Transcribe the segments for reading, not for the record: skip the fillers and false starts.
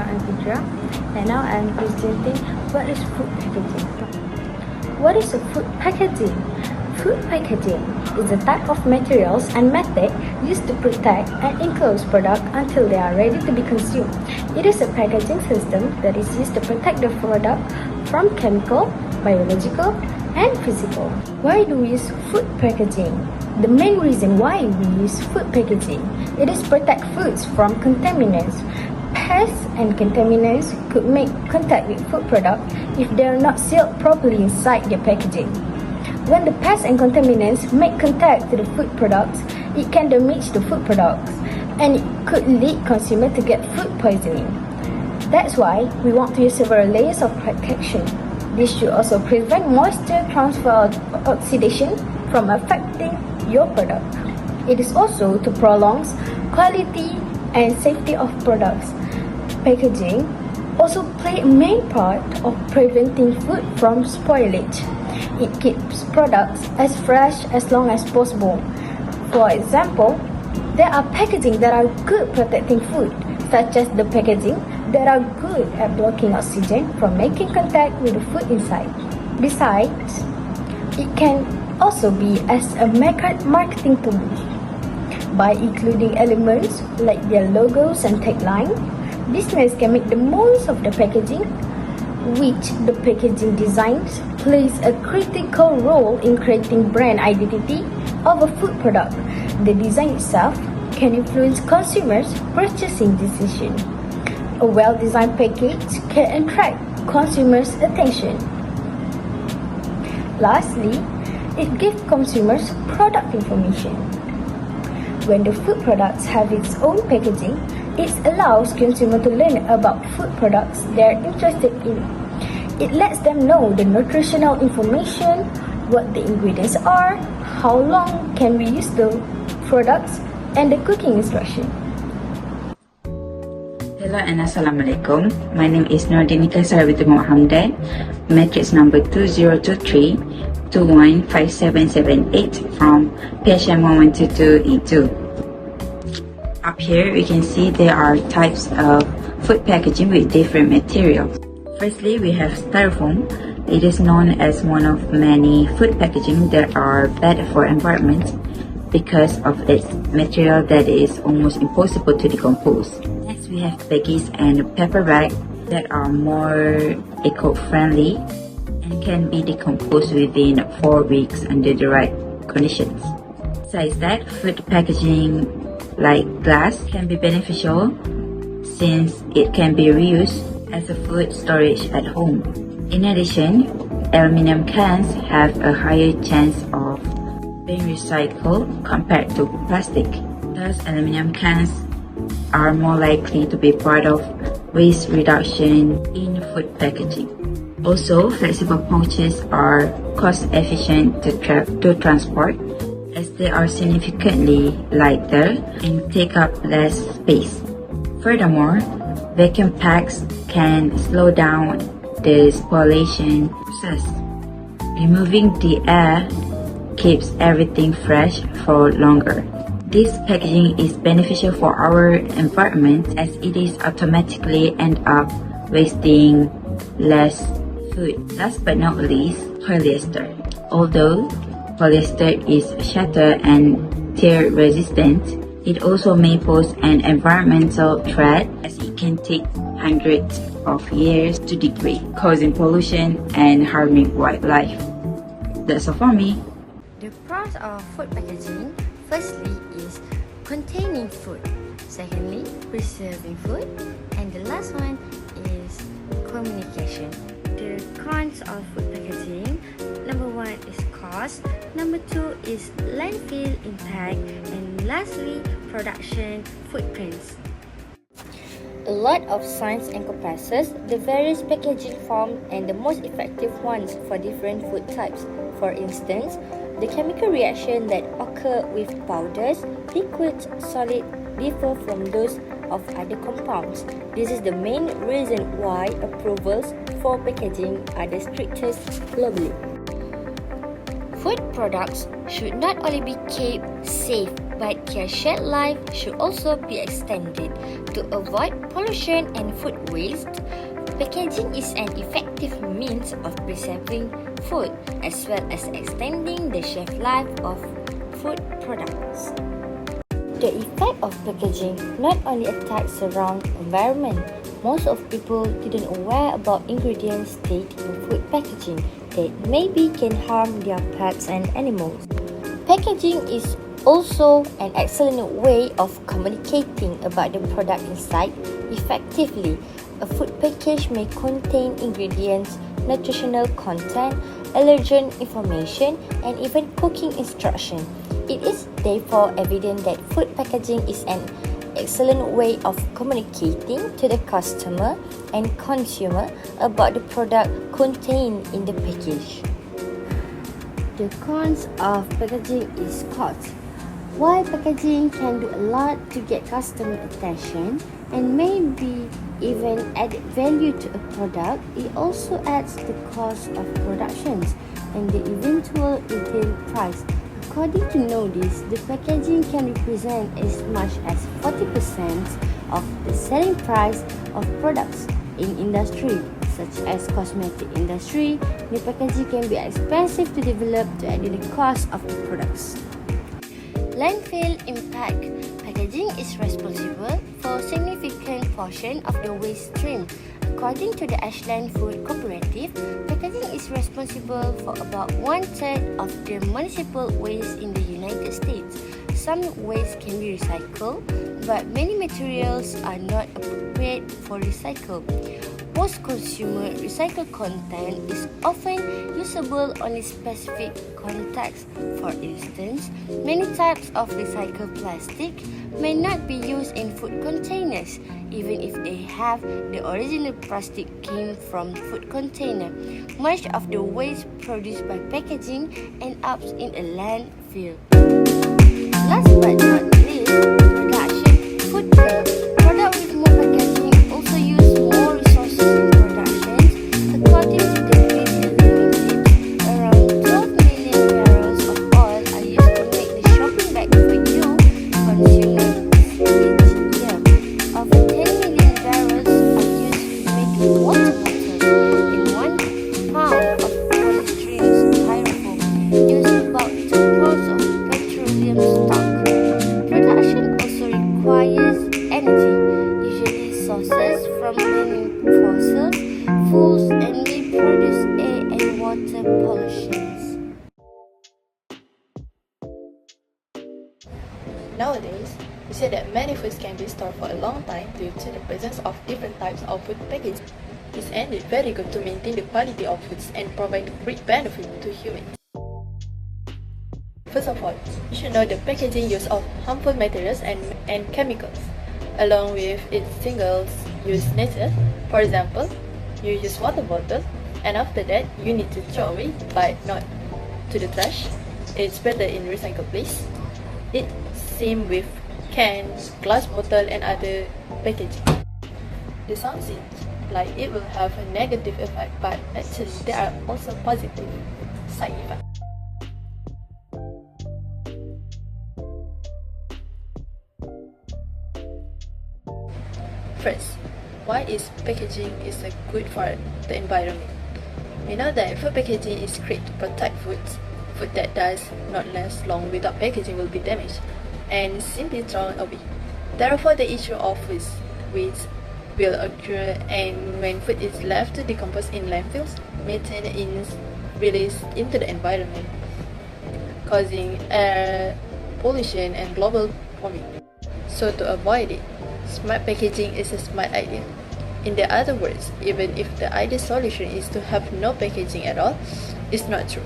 I'm Fitra, and now I'm presenting what is food packaging. What is a food packaging? Food packaging is a type of materials and method used to protect and enclose products until they are ready to be consumed. It is a packaging system that is used to protect the product from chemical, biological, and physical. Why do we use food packaging? The main reason why we use food packaging, it is protect foods from contaminants. Pests and contaminants could make contact with food products if they are not sealed properly inside the packaging. When the pests and contaminants make contact to the food products, it can damage the food products and it could lead consumers to get food poisoning. That's why we want to use several layers of protection. This should also prevent moisture transfer or oxidation from affecting your product. It is also to prolong quality and safety of products. Packaging also play a main part of preventing food from spoilage. It keeps products as fresh as long as possible. For example, there are packaging that are good protecting food, such as the packaging that are good at blocking oxygen from making contact with the food inside. Besides, it can also be as a marketing tool. By including elements like their logos and tagline, business can make the most of the packaging, which the packaging designs plays a critical role in creating brand identity of a food product. The design itself can influence consumers' purchasing decision. A well-designed package can attract consumers' attention. Lastly, it gives consumers product information. When the food products have its own packaging, it allows consumers to learn about food products they are interested in. It lets them know the nutritional information, what the ingredients are, how long can we use the products, and the cooking instruction. Hello and Assalamualaikum. My name is Nordinika Sarabitu Hamdan, matrix number 2023-215778 from PHM 1122E2. Up here we can see there are types of food packaging with different materials. Firstly, we have styrofoam. It is known as one of many food packaging that are bad for environment because of its material that is almost impossible to decompose. Next, we have baggies and paper bags that are more eco-friendly and can be decomposed within 4 weeks under the right conditions. Besides that, food packaging like glass can be beneficial since it can be reused as a food storage at home. In addition, aluminum cans have a higher chance of being recycled compared to plastic. Thus, aluminum cans are more likely to be part of waste reduction in food packaging. Also, flexible pouches are cost efficient to transport as they are significantly lighter and take up less space. Furthermore, vacuum packs can slow down the spallation process. Removing the air keeps everything fresh for longer. This packaging is beneficial for our environment as it is automatically end up wasting less food. Last but not least, polyester. Although polyester is shatter and tear resistant, it also may pose an environmental threat as it can take hundreds of years to degrade, causing pollution and harming wildlife. That's all for me. The pros of food packaging, firstly, is containing food. Secondly, preserving food. And the last one is communication. The cons of food packaging, number 1 is cost, number 2 is landfill impact, and lastly, production footprints. A lot of science encompasses the various packaging forms and the most effective ones for different food types. For instance, the chemical reaction that occur with powders, liquids, solid differ from those of other compounds. This is the main reason why approvals for packaging are the strictest globally. Food products should not only be kept safe, but their shelf life should also be extended to avoid pollution and food waste, packaging is an effective means of preserving food as well as extending the shelf life of food products. The effect of packaging not only attacks the surrounding environment. Most of people didn't aware about ingredients stated in food packaging that maybe can harm their pets and animals. Packaging is also an excellent way of communicating about the product inside effectively. A food package may contain ingredients, nutritional content, allergen information, and even cooking instruction. It is therefore evident that food packaging is an excellent way of communicating to the customer and consumer about the product contained in the package. The cons of packaging is cost. While packaging can do a lot to get customer attention and maybe even add value to a product, it also adds the cost of productions and the eventual retail price. According to Notice, the packaging can represent as much as 40% of the selling price of products in industry, such as cosmetic industry. The packaging can be expensive to develop to add to the cost of the products. Landfill impact. Packaging is responsible for a significant portion of the waste stream. According to the Ashland Food Cooperative, packaging is responsible for about 1/3 of the municipal waste in the United States. Some waste can be recycled, but many materials are not appropriate for recycle. Post-consumer recycled content is often usable on a specific context. For instance, many types of recycled plastic may not be used in food containers, even if they have the original plastic came from food container. Much of the waste produced by packaging ends up in a landfill. Last but not least, production footprint. Product with more packaging also use more resources in production. According to the Green Limited, around 12 million barrels of oil are used to make the shopping bag for you, consumer, each year. Over 10 million barrels are used to make a water bottle, and 1 pound of polystyrene styrofoam uses about 2 pounds of petroleum stock. Production also requires energy, usually sources from burning fossil fuels, and may produce air and water pollutions. Nowadays, we see that many foods can be stored for a long time due to the presence of different types of food packaging. This ended very good to maintain the quality of foods and provide great benefit to humans. First of all, you should know the packaging use of harmful materials and chemicals, along with its single-use nature. For example, you use water bottle, and after that, you need to throw away, but not to the trash. It's better in recycled place. It's same with cans, glass bottle, and other packaging. The sound seems like it will have a negative effect, but actually there are also positive side effects. First, why is packaging good for the environment? We know that food packaging is great to protect foods. Food that does not last long without packaging will be damaged and simply thrown away. Therefore, the issue of waste will occur, and when food is left to decompose in landfills, methane is released into the environment, causing air pollution and global warming. So to avoid it, smart packaging is a smart idea. In the other words, even if the ideal solution is to have no packaging at all, it's not true.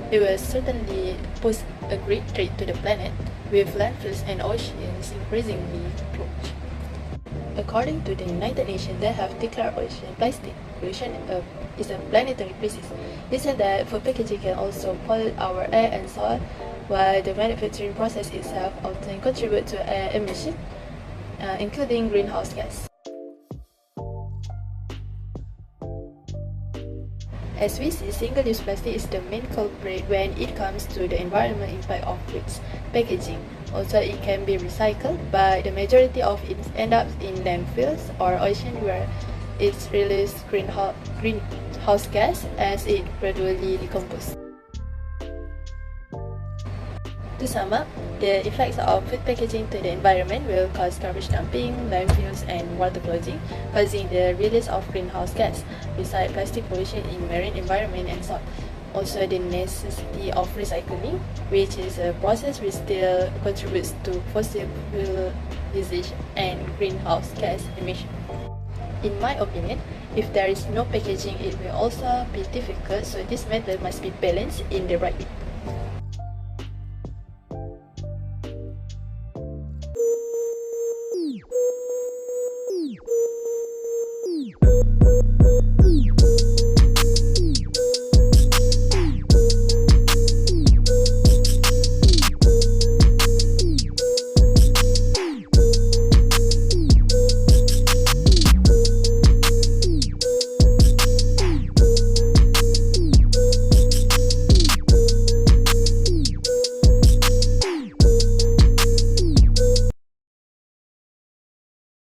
It will certainly pose a great threat to the planet, with landfills and oceans increasingly clogged. According to the United Nations, they have declared ocean plastic pollution is a planetary crisis. They said that food packaging can also pollute our air and soil, while the manufacturing process itself often contributes to air emission, including greenhouse gas. As we see, single-use plastic is the main culprit when it comes to the environmental impact of its packaging. Also, it can be recycled, but the majority of it ends up in landfills or ocean where it releases greenhouse gas as it gradually decomposes. To sum up, the effects of food packaging to the environment will cause garbage dumping, landfills, and water flooding, causing the release of greenhouse gas, besides plastic pollution in marine environment and soil. Also, the necessity of recycling, which is a process which still contributes to fossil fuel usage and greenhouse gas emission. In my opinion, if there is no packaging, it will also be difficult, so this matter must be balanced in the right way.